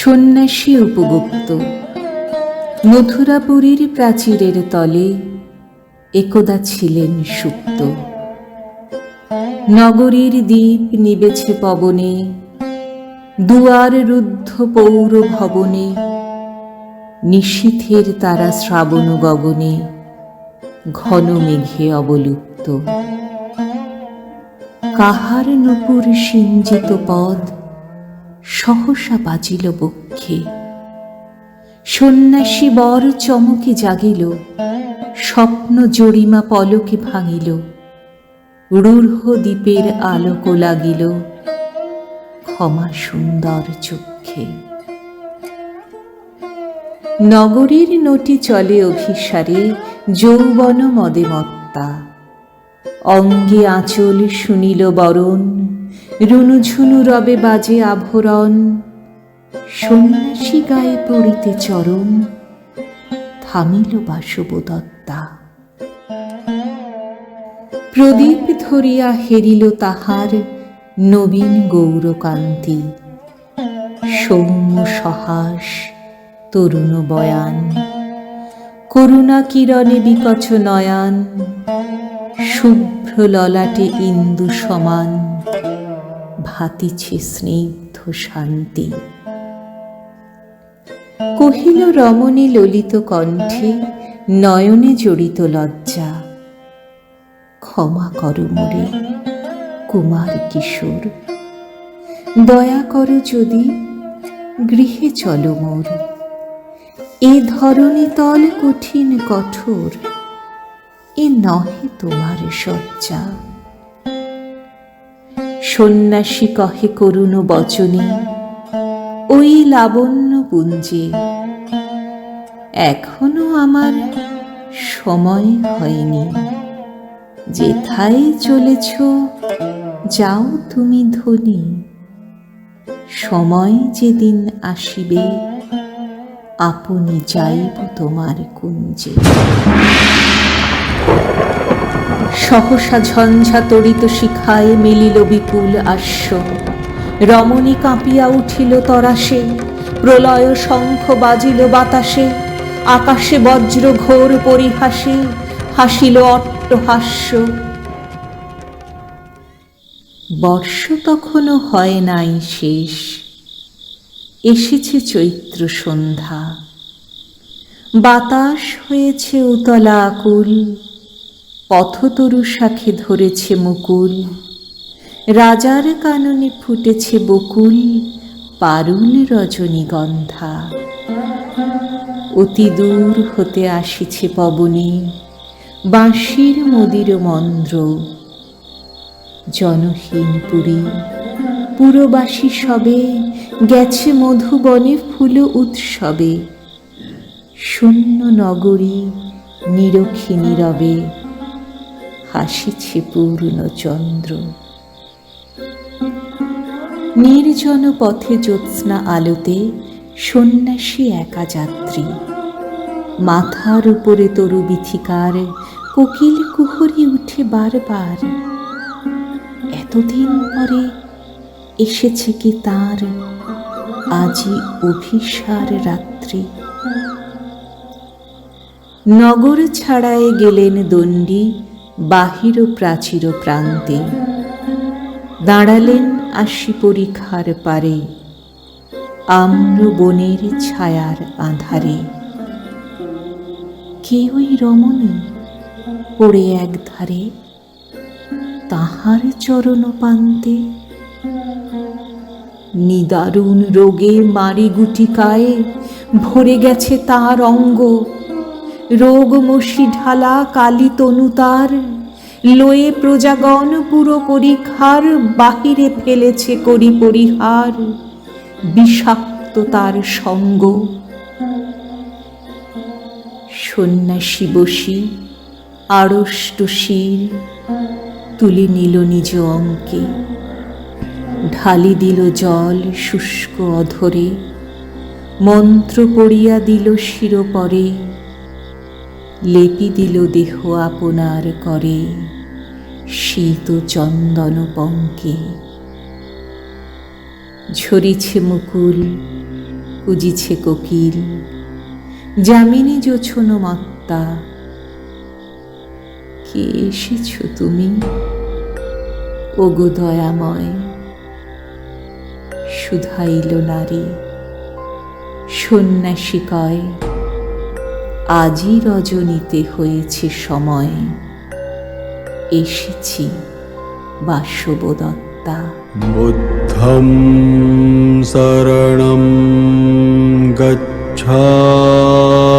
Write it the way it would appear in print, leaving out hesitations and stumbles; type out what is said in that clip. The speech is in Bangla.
সন্ন্যাসী উপগুপ্ত। মথুরাপুরীর প্রাচীরের তলে একদা ছিলেন সুপ্ত। নগরীর দ্বীপ নিবেছে পবনে, দুয়ার রুদ্ধ পৌর ভবনে, নিশীথের তারা শ্রাবণ গগনে, ঘন মেঘে অবলুপ্ত। কাহার নূপুর সিঞ্জিত পদ সহসা বাজিল বক্ষে, সন্ন্যাসী বর চমকে জাগিল, স্বপ্ন জরিমা পলকে ভাঙিল, রূঢ় দ্বীপের আলোক লাগিল, ক্ষমা সুন্দর চক্ষে। নগরীর নটি চলে অভিসারে, যৌবন মদে মত্তা। অঙ্গে আঁচল শুনিল বরণ, রুনুঝুনু রবে বাজে আভরণ। সন্ন্যাসী গায়ে পড়িতে চরণ, থামিল বাসবদত্তা। প্রদীপ ধরিয়া হেরিল তাহার নবীন গৌরকান্তি। সৌম্য সহাস তরুণ বয়ান, করুণা কিরণে বিকচ নয়ান। শুভ্র ললাটে ইন্দু সমান, ভাতিছে স্নিগ্ধ শান্তি। কহিল রমণী ললিত কণ্ঠে, নয়নে জড়িত লজ্জা। ক্ষমা কর মোরে কুমার কিশোর, দয়া কর যদি গৃহে চলো মোর। এ ধরণী তল কঠিন কঠোর, এ নহে তোমার শয্যা। সন্ন্যাসী কহে করুণ বচনে, ওই লাবণ্য পুঞ্জে। এখনো আমার সময় হয়নি, যেথায় চলেছ যাও তুমি ধনী। সময় যেদিন আসিবে, আপনি যাইব তোমার কুঞ্জে। সহসা ঝঞ্ঝা তড়িত শিখায় মিলিল বিপুল আস্য। রমণী কাঁপিয়া উঠিল তরাসে, প্রলয় শঙ্খ বাজিল বাতাসে। আকাশে বজ্র ঘোর পরিহাসে, হাসিল অট্টহাস্য। বর্ষ তখনও হয় নাই শেষ, এসেছে চৈত্র সন্ধ্যা। বাতাস হয়েছে উতলা আকুল, পথতরু শাখে ধরেছে মুকুল। রাজার কাননে ফুটেছে বকুল, পারুল রজনীগন্ধা। অতি দূর হতে আসিছে পবনে, বাঁশির মদির মন্দ্র। জনহীন পুরী পুরবাসী সবে, গেছে মধুবনে ফুল উৎসবে। শূন্য নগরী নিরখী নীরবে, হাসিছে পূর্ণ চন্দ্র। নির্জন পথে জ্যোৎস্না আলোতে, সন্ন্যাসী একা যাত্রী। মাথার উপরে তরু বিথিকার, কোকিল কুহরি উঠে বারবার। এতদিন পরে এসেছে কি তার, আজি অভিসার রাত্রি। নগর ছাড়ায় গেলেন দণ্ডী, বাহির প্রাচীর প্রান্তে। দাঁড়ালেন আসি পরিখার পারে, আম্র বনের ছায়ার আঁধারে। কে ওই রমণী পড়ে একধারে, তাহার চরণ পান্তে। নিদারুণ রোগে মারি গুটিকায়, ভরে গেছে তার অঙ্গ। রোগ মশি ঢালা কালী তনু তার, লয়ে প্রজাগণ পুরো পরিখার। বাহিরে ফেলেছে করি পরিহার, বিষাক্ত তার সঙ্গ। সন্ন্যাসী বসি আড়ষ্ট শির, তুলে নিল নিজ অঙ্কে। ঢালি দিল জল শুষ্ক অধরে, মন্ত্র পড়িয়া দিল শিরোপরে। লেপি দিল দেহ আপনার করে, শীত চন্দন পঙ্কে। ঝরিছে মুকুল কুজিছে কোকিল, যামিনী জোছন মত্তা। কে এসেছ তুমি, ওগো দয়াময়? শুধাইল নারী সন্ন্যাসী কয়, আজই রজনীতে হয়েছে সময়, এসেছি বাসবদত্তা। বুদ্ধং শরণং গচ্ছামি